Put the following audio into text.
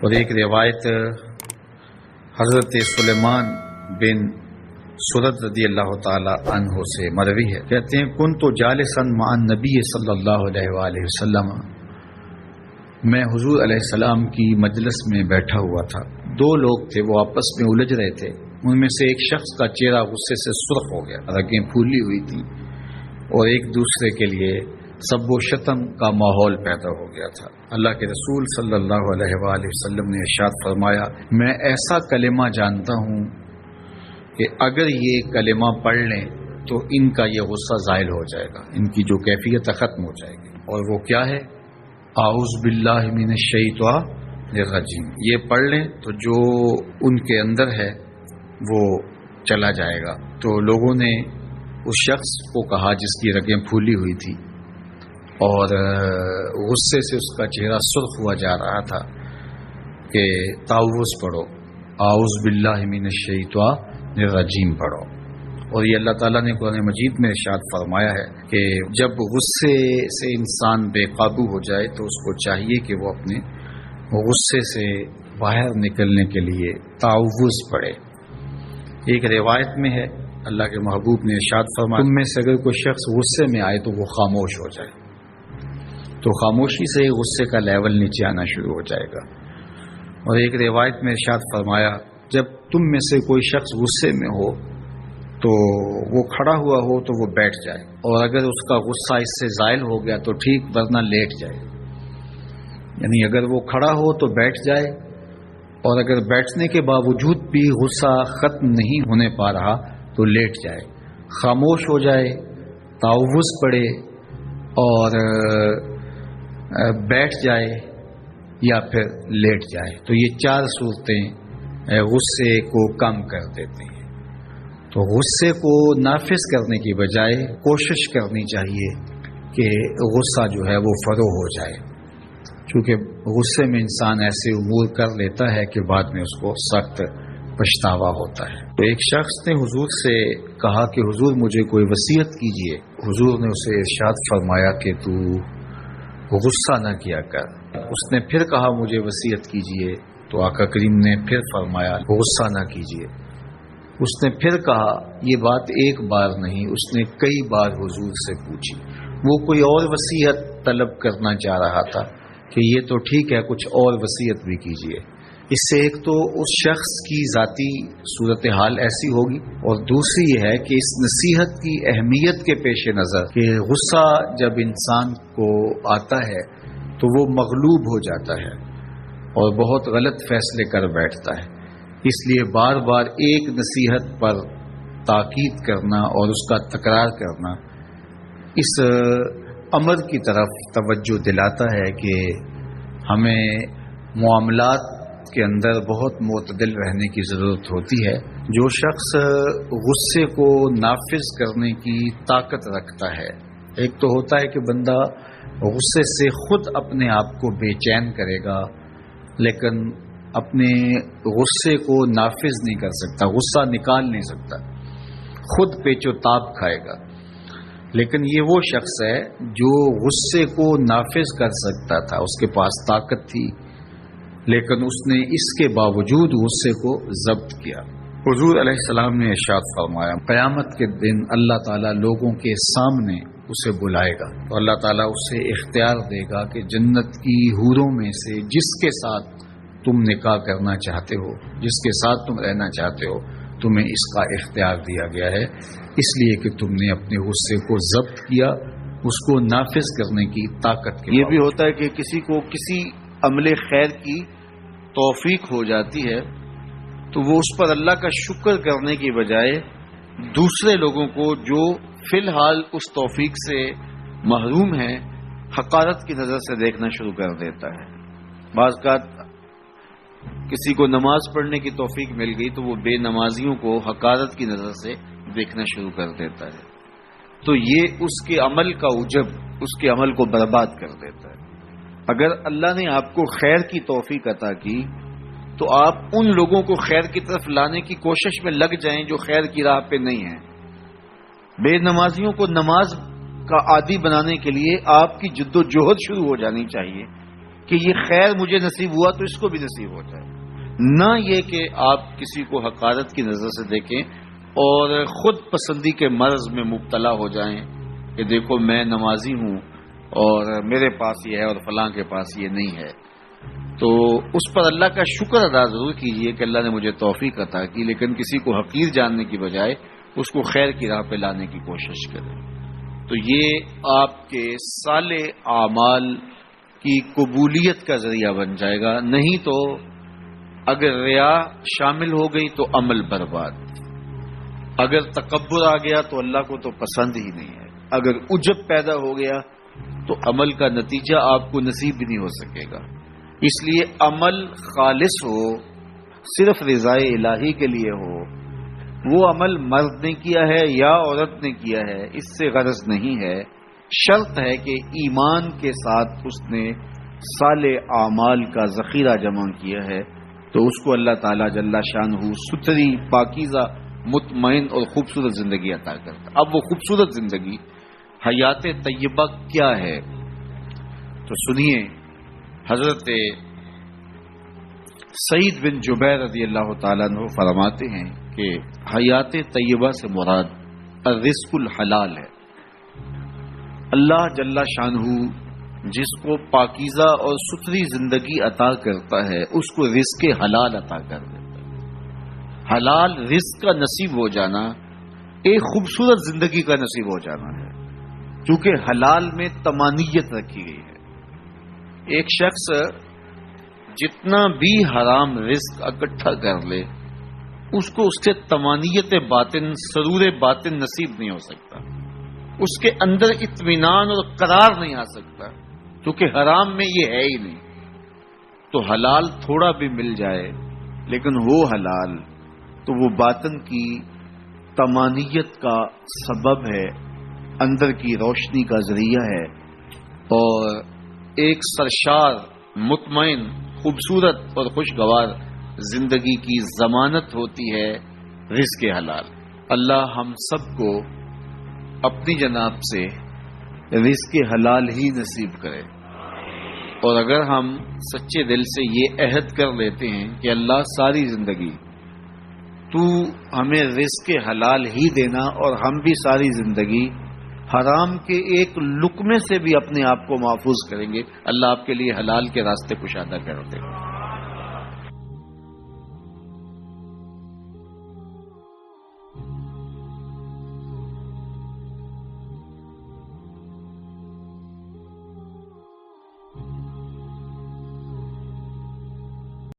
اور ایک روایت حضرت سلیمان بن سرد رضی اللہ تعالی عنہ سے مروی ہے، کہتے ہیں کنت جالسا مع النبی صلی اللہ علیہ وآلہ وسلم، میں حضور علیہ السلام کی مجلس میں بیٹھا ہوا تھا، دو لوگ تھے، وہ آپس میں الجھ رہے تھے، ان میں سے ایک شخص کا چہرہ غصے سے سرخ ہو گیا، رگیں پھولی ہوئی تھی اور ایک دوسرے کے لیے سب و شتم کا ماحول پیدا ہو گیا تھا۔ اللہ کے رسول صلی اللہ علیہ وآلہ وسلم نے ارشاد فرمایا، میں ایسا کلمہ جانتا ہوں کہ اگر یہ کلمہ پڑھ لیں تو ان کا یہ غصہ زائل ہو جائے گا، ان کی جو کیفیت ختم ہو جائے گی، اور وہ کیا ہے؟ اعوذ باللہ من الشیطان الرجیم۔ یہ پڑھ لیں تو جو ان کے اندر ہے وہ چلا جائے گا۔ تو لوگوں نے اس شخص کو کہا جس کی رگیں پھولی ہوئی تھی اور غصے سے اس کا چہرہ سرخ ہوا جا رہا تھا کہ تعوذ پڑھو، اعوذ باللہ من الشیطان الرجیم پڑھو۔ اور یہ اللہ تعالیٰ نے قرآن مجید میں ارشاد فرمایا ہے کہ جب غصے سے انسان بے قابو ہو جائے تو اس کو چاہیے کہ وہ اپنے غصے سے باہر نکلنے کے لیے تعوذ پڑھے۔ ایک روایت میں ہے اللہ کے محبوب نے ارشاد فرمایا، تم میں سے اگر کوئی شخص غصے میں آئے تو وہ خاموش ہو جائے، تو خاموشی سے غصے کا لیول نیچے آنا شروع ہو جائے گا۔ اور ایک روایت میں ارشاد فرمایا، جب تم میں سے کوئی شخص غصے میں ہو تو وہ کھڑا ہوا ہو تو وہ بیٹھ جائے، اور اگر اس کا غصہ اس سے زائل ہو گیا تو ٹھیک، ورنہ لیٹ جائے۔ یعنی اگر وہ کھڑا ہو تو بیٹھ جائے، اور اگر بیٹھنے کے باوجود بھی غصہ ختم نہیں ہونے پا رہا تو لیٹ جائے، خاموش ہو جائے، تعوذ پڑھے اور بیٹھ جائے یا پھر لیٹ جائے۔ تو یہ چار صورتیں غصے کو کم کر دیتے ہیں۔ تو غصے کو نافذ کرنے کی بجائے کوشش کرنی چاہیے کہ غصہ جو ہے وہ فروغ ہو جائے، کیونکہ غصے میں انسان ایسے امور کر لیتا ہے کہ بعد میں اس کو سخت پچھتاوا ہوتا ہے۔ تو ایک شخص نے حضور سے کہا کہ حضور مجھے کوئی وصیت کیجئے۔ حضور نے اسے ارشاد فرمایا کہ تو غصہ نہ کیا کر۔ اس نے پھر کہا مجھے وصیت کیجئے، تو آقا کریم نے پھر فرمایا غصہ نہ کیجئے۔ اس نے پھر کہا، یہ بات ایک بار نہیں، اس نے کئی بار حضور سے پوچھی۔ وہ کوئی اور وصیت طلب کرنا چاہ رہا تھا کہ یہ تو ٹھیک ہے، کچھ اور وصیت بھی کیجئے۔ اس سے ایک تو اس شخص کی ذاتی صورتحال ایسی ہوگی، اور دوسری یہ ہے کہ اس نصیحت کی اہمیت کے پیش نظر کہ غصہ جب انسان کو آتا ہے تو وہ مغلوب ہو جاتا ہے اور بہت غلط فیصلے کر بیٹھتا ہے، اس لیے بار بار ایک نصیحت پر تاکید کرنا اور اس کا تکرار کرنا اس امر کی طرف توجہ دلاتا ہے کہ ہمیں معاملات کے اندر بہت معتدل رہنے کی ضرورت ہوتی ہے۔ جو شخص غصے کو نافذ کرنے کی طاقت رکھتا ہے، ایک تو ہوتا ہے کہ بندہ غصے سے خود اپنے آپ کو بے چین کرے گا، لیکن اپنے غصے کو نافذ نہیں کر سکتا، غصہ نکال نہیں سکتا، خود پیچ و تاب کھائے گا۔ لیکن یہ وہ شخص ہے جو غصے کو نافذ کر سکتا تھا، اس کے پاس طاقت تھی، لیکن اس نے اس کے باوجود غصے کو ضبط کیا۔ حضور علیہ السلام نے ارشاد فرمایا، قیامت کے دن اللہ تعالیٰ لوگوں کے سامنے اسے بلائے گا تو اللہ تعالیٰ اسے اختیار دے گا کہ جنت کی حوروں میں سے جس کے ساتھ تم نکاح کرنا چاہتے ہو، جس کے ساتھ تم رہنا چاہتے ہو، تمہیں اس کا اختیار دیا گیا ہے، اس لیے کہ تم نے اپنے غصے کو ضبط کیا، اس کو نافذ کرنے کی طاقت کے۔ یہ بھی ہوتا ہے کہ کسی کو کسی عمل خیر کی توفیق ہو جاتی ہے تو وہ اس پر اللہ کا شکر کرنے کی بجائے دوسرے لوگوں کو جو فی الحال اس توفیق سے محروم ہیں حقارت کی نظر سے دیکھنا شروع کر دیتا ہے۔ بعض اوقات کسی کو نماز پڑھنے کی توفیق مل گئی تو وہ بے نمازیوں کو حقارت کی نظر سے دیکھنا شروع کر دیتا ہے، تو یہ اس کے عمل کا عجب اس کے عمل کو برباد کر دیتا ہے۔ اگر اللہ نے آپ کو خیر کی توفیق عطا کی تو آپ ان لوگوں کو خیر کی طرف لانے کی کوشش میں لگ جائیں جو خیر کی راہ پہ نہیں ہیں۔ بے نمازیوں کو نماز کا عادی بنانے کے لیے آپ کی جد و جہد شروع ہو جانی چاہیے کہ یہ خیر مجھے نصیب ہوا تو اس کو بھی نصیب ہو جائے، نہ یہ کہ آپ کسی کو حقارت کی نظر سے دیکھیں اور خود پسندی کے مرض میں مبتلا ہو جائیں کہ دیکھو میں نمازی ہوں اور میرے پاس یہ ہے اور فلاں کے پاس یہ نہیں ہے۔ تو اس پر اللہ کا شکر ادا ضرور کیجئے کہ اللہ نے مجھے توفیق عطا کی، لیکن کسی کو حقیر جاننے کی بجائے اس کو خیر کی راہ پہ لانے کی کوشش کریں۔ تو یہ آپ کے صالح اعمال کی قبولیت کا ذریعہ بن جائے گا، نہیں تو اگر ریا شامل ہو گئی تو عمل برباد، اگر تکبر آ گیا تو اللہ کو تو پسند ہی نہیں ہے، اگر عجب پیدا ہو گیا تو عمل کا نتیجہ آپ کو نصیب بھی نہیں ہو سکے گا۔ اس لیے عمل خالص ہو، صرف رضائے الہی کے لیے ہو، وہ عمل مرد نے کیا ہے یا عورت نے کیا ہے اس سے غرض نہیں ہے، شرط ہے کہ ایمان کے ساتھ اس نے صالح اعمال کا ذخیرہ جمع کیا ہے، تو اس کو اللہ تعالیٰ جل شانہ ستھری، پاکیزہ، مطمئن اور خوبصورت زندگی عطا کرتا۔ اب وہ خوبصورت زندگی حیات طیبہ کیا ہے؟ تو سنیے، حضرت سعید بن جبیر رضی اللہ تعالیٰ عنہ فرماتے ہیں کہ حیات طیبہ سے مراد الرزق الحلال ہے۔ اللہ جل شانہ جس کو پاکیزہ اور ستھری زندگی عطا کرتا ہے اس کو رزق حلال عطا کر دیتا ہے۔ حلال رزق کا نصیب ہو جانا ایک خوبصورت زندگی کا نصیب ہو جانا ہے، کیونکہ حلال میں تمانیت رکھی گئی ہے۔ ایک شخص جتنا بھی حرام رزق اکٹھا کر لے اس کو اس سے تمانیت باطن، سرور باطن نصیب نہیں ہو سکتا، اس کے اندر اطمینان اور قرار نہیں آ سکتا، کیونکہ حرام میں یہ ہے ہی نہیں۔ تو حلال تھوڑا بھی مل جائے لیکن وہ حلال تو وہ باطن کی تمانیت کا سبب ہے، اندر کی روشنی کا ذریعہ ہے، اور ایک سرشار، مطمئن، خوبصورت اور خوشگوار زندگی کی ضمانت ہوتی ہے رزق حلال۔ اللہ ہم سب کو اپنی جناب سے رزق حلال ہی نصیب کرے، اور اگر ہم سچے دل سے یہ عہد کر لیتے ہیں کہ اللہ ساری زندگی تو ہمیں رزق حلال ہی دینا اور ہم بھی ساری زندگی حرام کے ایک لقمے سے بھی اپنے آپ کو محفوظ کریں گے، اللہ آپ کے لیے حلال کے راستے کشادہ کر دے گا۔